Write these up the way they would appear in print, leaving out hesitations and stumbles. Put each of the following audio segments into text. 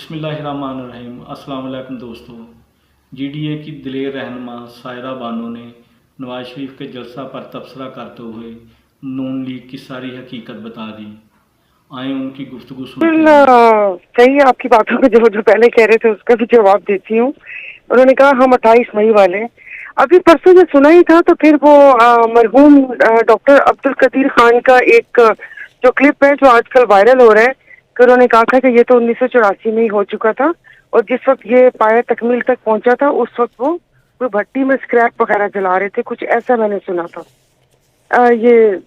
बिस्मिल्लाहिर्रहमानिर्रहीम। अस्सलाम वालेकुम दोस्तों। जीडीए की दिलेर रहनुमा सायरा बानो ने नवाज शरीफ के जलसा पर तबसरा करते हुए नून लीग की सारी हकीकत बता दी। आए उनकी गुफ्तगू सुनते हैं। सही है, आपकी बातों को जो जो पहले कह रहे थे उसका भी जवाब देती हूँ। उन्होंने कहा हम 28 मई वाले हैं। अभी परसों जो सुना ही था, तो फिर वो मरहूम डॉक्टर अब्दुल कदीर खान का एक जो क्लिप है जो आजकल वायरल हो रहा है, कि उन्होंने कहा था कि ये तो 1984 में ही हो चुका था, और जिस वक्त ये पाया तकमील तक पहुंचा था उस वक्त वो कोई भट्टी में स्क्रैप वगैरह जला रहे थे, कुछ ऐसा मैंने सुना था। ये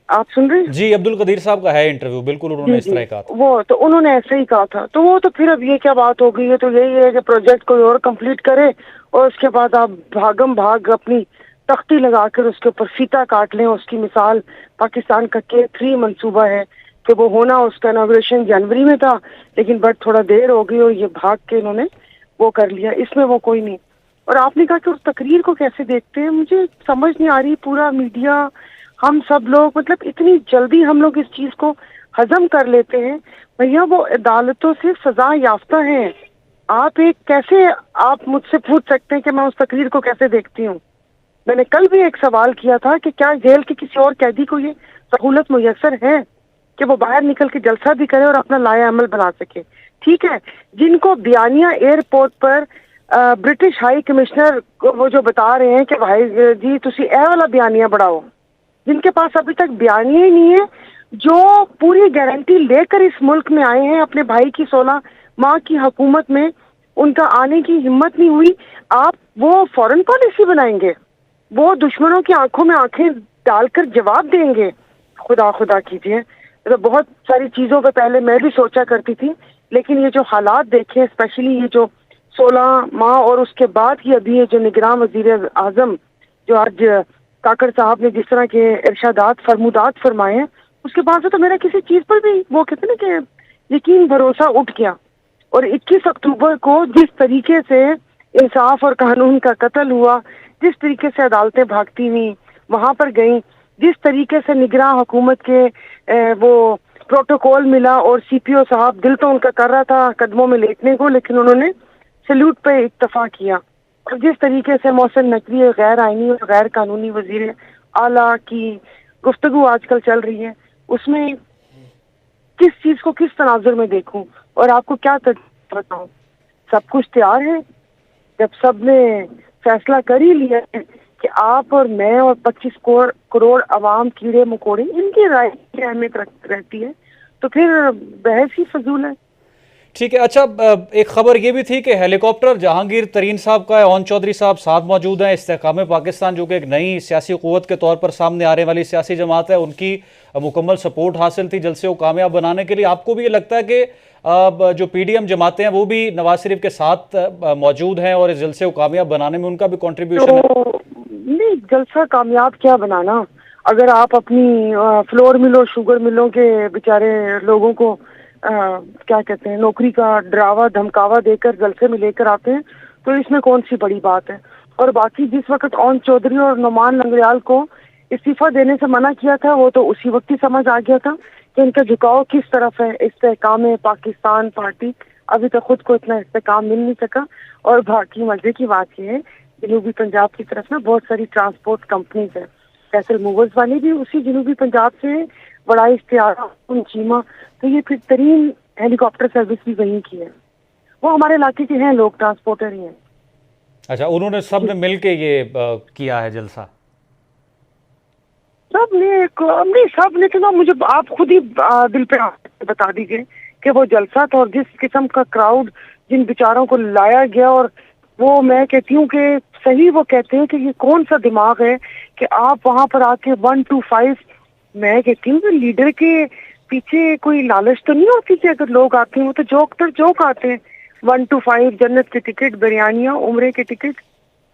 आप सुन रहे हैं? जी, अब्दुल कदीर साहब का है इंटरव्यू, बिल्कुल उन्होंने जी इस जी, तरह कहा था। वो तो उन्होंने ऐसे ही कहा था। तो वो तो फिर अब ये क्या बात हो गई है? तो यही है कि प्रोजेक्ट कोई और कंप्लीट करे और उसके बाद आप भागम भाग अपनी तख्ती लगाकर उसके ऊपर फीता काट लें। उसकी मिसाल पाकिस्तान का K3 मंसूबा है कि वो होना, उसका इनॉग्रेशन जनवरी में था, लेकिन बट थोड़ा देर हो गई और ये भाग के इन्होंने वो कर लिया। इसमें वो कोई नहीं। और आपने कहा कि उस तकरीर को कैसे देखते हैं, मुझे समझ नहीं आ रही। पूरा मीडिया, हम सब लोग, मतलब इतनी जल्दी हम लोग इस चीज को हजम कर लेते हैं। भैया वो अदालतों से सजा याफ्ता हैं। आप एक कैसे, आप मुझसे पूछ सकते हैं कि मैं उस तकरीर को कैसे देखती हूँ। मैंने कल भी एक सवाल किया था कि क्या जेल के किसी और कैदी को ये सहूलत मुयस्सर है कि वो बाहर निकल के जलसा भी करे और अपना लाया अमल बना सके। ठीक है, जिनको बियानिया एयरपोर्ट पर ब्रिटिश हाई कमिश्नर वो जो बता रहे हैं कि भाई जी तुसी ए वाला बियानिया बढ़ाओ, जिनके पास अभी तक बयानिया ही नहीं है, जो पूरी गारंटी लेकर इस मुल्क में आए हैं, अपने भाई की 16 माह की हुकूमत में उनका आने की हिम्मत नहीं हुई, आप वो फॉरेन पॉलिसी बनाएंगे? वो दुश्मनों की आंखों में आंखें डालकर जवाब देंगे? खुदा खुदा कीजिए। तो बहुत सारी चीजों पे पहले मैं भी सोचा करती थी, लेकिन ये जो हालात देखे, स्पेशली ये जो 16 माह और उसके बाद की अभी ये जो निगरान वजीर आजम जो आज काकड़ साहब ने जिस तरह के इरशादात फरमुदात फरमाए हैं, उसके बाद से तो मेरा किसी चीज पर भी वो कहते ना कि यकीन भरोसा उठ गया। और 21 अक्टूबर को जिस तरीके से इंसाफ और कानून का कत्ल हुआ, जिस तरीके से अदालतें भागती हुई वहां पर गई, जिस तरीके से निगरान हुकूमत के वो प्रोटोकॉल मिला, और CPO साहब दिल तो उनका कर रहा था कदमों में लेटने को, लेकिन उन्होंने सैल्यूट पे इत्तफा किया। और जिस तरीके से मोहसिन नकवी गैर आईनी और गैर कानूनी वजीर आला की गुफ्तगू आजकल चल रही है, उसमें किस चीज को किस तनाजुर में देखूं और आपको क्या बताऊं? सब कुछ तैयार है। जब सब ने फैसला कर ही लिया है कि आप और मैं और 25 करोड़ अवाम, कीड़े मकोड़े, इनकी राय की अहमियत रहती है, तो फिर बहस ही फजूल है। ठीक है। अच्छा, एक खबर ये भी थी कि हेलीकॉप्टर जहांगीर तरीन साहब का है, ओन चौधरी साहब साथ मौजूद हैं। इस्तेहकाम पाकिस्तान जो कि एक नई सियासी क़ुव्वत के तौर पर सामने आने वाली सियासी जमात है, उनकी मुकम्मल सपोर्ट हासिल थी जलसे को कामयाब बनाने के लिए। आपको भी ये लगता है कि जो PDM जमातें हैं वो भी नवाज शरीफ के साथ मौजूद हैं और इस जलसे को कामयाब बनाने में उनका भी कॉन्ट्रीब्यूशन है? तो नहीं, जलसा कामयाब क्या बनाना, अगर आप अपनी फ्लोर मिलों, शुगर मिलों के बेचारे लोगों को क्या कहते हैं, नौकरी का डरावा धमकावा देकर जलसे में लेकर आते हैं, तो इसमें कौन सी बड़ी बात है। और बाकी जिस वक्त ओन चौधरी और नुमान लंगड़ियाल को इस्तीफा देने से मना किया था, वो तो उसी वक्त ही समझ आ गया था कि इनका झुकाव किस तरफ है। इस्तेहकाम पाकिस्तान पार्टी अभी तक खुद को इतना इस्तेहकाम मिल नहीं सका। और बाकी मजे की बात यह है, जनूबी पंजाब की तरफ ना बहुत सारी ट्रांसपोर्ट कंपनीज है, फैसल मूवर्स वाली भी उसी जनूबी पंजाब से, बड़ा इश्तियारा, चीमा, तो ये फिर तरीन हेलीकॉप्टर सर्विस भी वहीं की है। वो हमारे इलाके के हैं, लोग ट्रांसपोर्टर ही हैं। अच्छा, उन्होंने सब ने मिल के ये किया है जलसा? सब ने तो मुझे आप खुद ही दिल पे बता दीजिए कि वो जलसा था और जिस किस्म का क्राउड जिन बेचारों को लाया गया। और वो मैं कहती हूँ कि सही वो कहते हैं कि ये कौन सा दिमाग है कि आप वहां पर आके 1 to 5, मैं कहती हूँ कि लीडर के पीछे कोई लालच तो नहीं होती कि अगर लोग आते हैं तो जोक आते हैं। 1 to 5 जन्नत की टिकट, बिरयानियाँ, उम्रे के टिकट,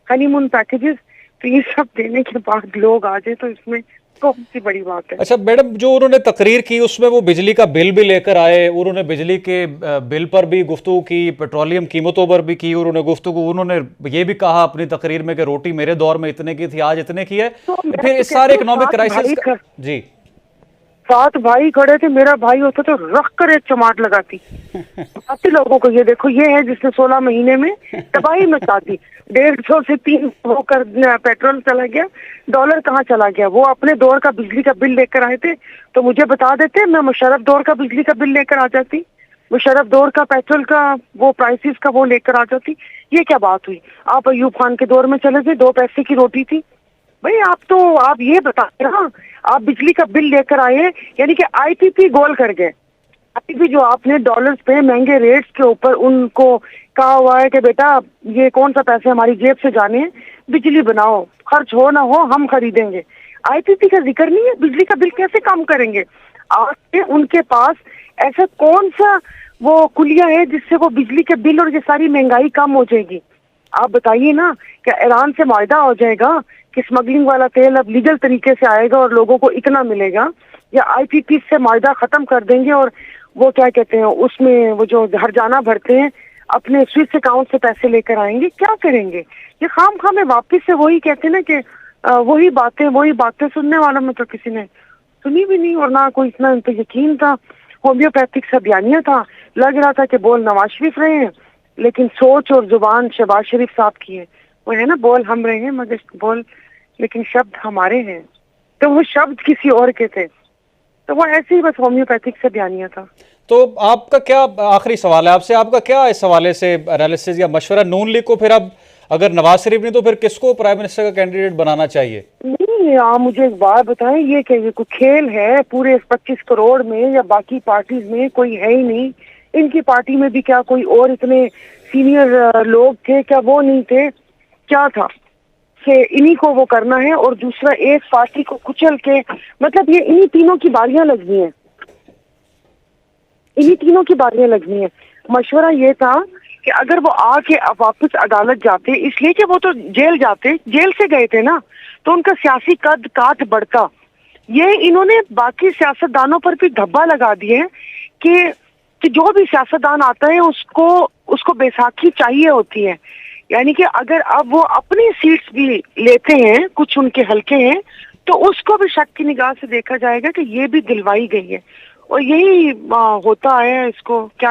हनीमून पैकेजेस, तो ये सब देने के बाद लोग आ जाए तो इसमें कौन सी बड़ी बात है। अच्छा मैडम, जो उन्होंने तकरीर की उसमें वो बिजली का बिल भी लेकर आए, उन्होंने बिजली के बिल पर भी गुफ्तगू की, पेट्रोलियम कीमतों पर भी की, उन्होंने गुफ्तगू, उन्होंने ये भी कहा अपनी तकरीर में कि रोटी मेरे दौर में इतने की थी, आज इतने की है। तो फिर इस सारे इकोनॉमिक क्राइसिस जी 7 भाई खड़े थे, मेरा भाई होता तो रख कर एक चमाट लगाती आती लोगों को। ये देखो, ये है जिसने 16 महीने में तबाही मचाती। 150 से 3 होकर पेट्रोल चला गया, डॉलर कहाँ चला गया। वो अपने दौर का बिजली का बिल लेकर आए थे तो मुझे बता देते, मैं मुशर्रफ दौर का बिजली का बिल लेकर आ जाती, मुशर्रफ दौर का पेट्रोल का वो प्राइसेस का वो लेकर आ जाती। ये क्या बात हुई? आप अयूब खान के दौर में चले गए, 2 पैसे की रोटी थी। भाई आप ये बताते ना, आप बिजली का बिल लेकर आए, यानी कि आईपीपी गोल कर गए। आईपीपी जो आपने डॉलर्स पे महंगे रेट्स के ऊपर उनको कहा हुआ है कि बेटा ये कौन सा पैसे हमारी जेब से जाने हैं, बिजली बनाओ, खर्च हो ना हो हम खरीदेंगे। आईपीपी का जिक्र नहीं है, बिजली का बिल कैसे कम करेंगे? आज उनके पास ऐसा कौन सा वो कुलिया है जिससे वो बिजली के बिल और ये सारी महंगाई कम हो जाएगी? आप बताइए ना, क्या ईरान से मुआहदा हो जाएगा कि स्मगलिंग वाला तेल अब लीगल तरीके से आएगा और लोगों को इतना मिलेगा, या आईपीपी से मुआहदा खत्म कर देंगे और वो क्या कहते हैं उसमें वो जो हरजाना भरते हैं अपने स्विस अकाउंट से पैसे लेकर आएंगे? क्या करेंगे? ये खाम में वापस से वही कहते हैं ना कि वही बातें सुनने वालों में तो किसी ने सुनी भी नहीं और ना कोई इतना तो यकीन था। होम्योपैथिक सा बयानिया था, लग रहा था कि बोल नवाज शरीफ रहे हैं लेकिन सोच और जुबान शहबाज शरीफ साहब की है। वो है ना, बोल हम रहे हैं मगर बोल लेकिन शब्द हमारे हैं, तो वो शब्द किसी और के थे। तो वो ऐसे ही बस होम्योपैथिक से बयानिया था। तो आपका क्या आखिरी सवाल है आपसे, आपका क्या इस हवाले से एनालिसिस या मशवरा? नून लीग को फिर अब अगर नवाज शरीफ नहीं तो फिर किसको प्राइम मिनिस्टर का कैंडिडेट बनाना चाहिए? नहीं, आप मुझे एक बात बताएं, ये क्या ये कोई खेल है? पूरे 25 करोड़ में या बाकी पार्टीज में कोई है ही नहीं। इनकी पार्टी में भी क्या कोई और इतने सीनियर लोग थे? क्या वो नहीं थे? क्या था कि इन्हीं को वो करना है और दूसरा एक पार्टी को कुचल के, मतलब ये इन्हीं तीनों की बारियां लगनी है, इन्हीं तीनों की बारियां लगनी है। मशवरा ये था कि अगर वो आके अब वापस अदालत जाते, इसलिए कि वो तो जेल से गए थे ना, तो उनका सियासी कद काट बढ़ता। ये इन्होंने बाकी सियासतदानों पर भी धब्बा लगा दिए कि जो भी सियासतदान आता है उसको बैसाखी चाहिए होती है। यानी कि अगर अब वो अपनी सीट्स भी लेते हैं, कुछ उनके हल्के हैं, तो उसको भी शक की निगाह से देखा जाएगा कि ये भी दिलवाई गई है। और यही होता है, इसको क्या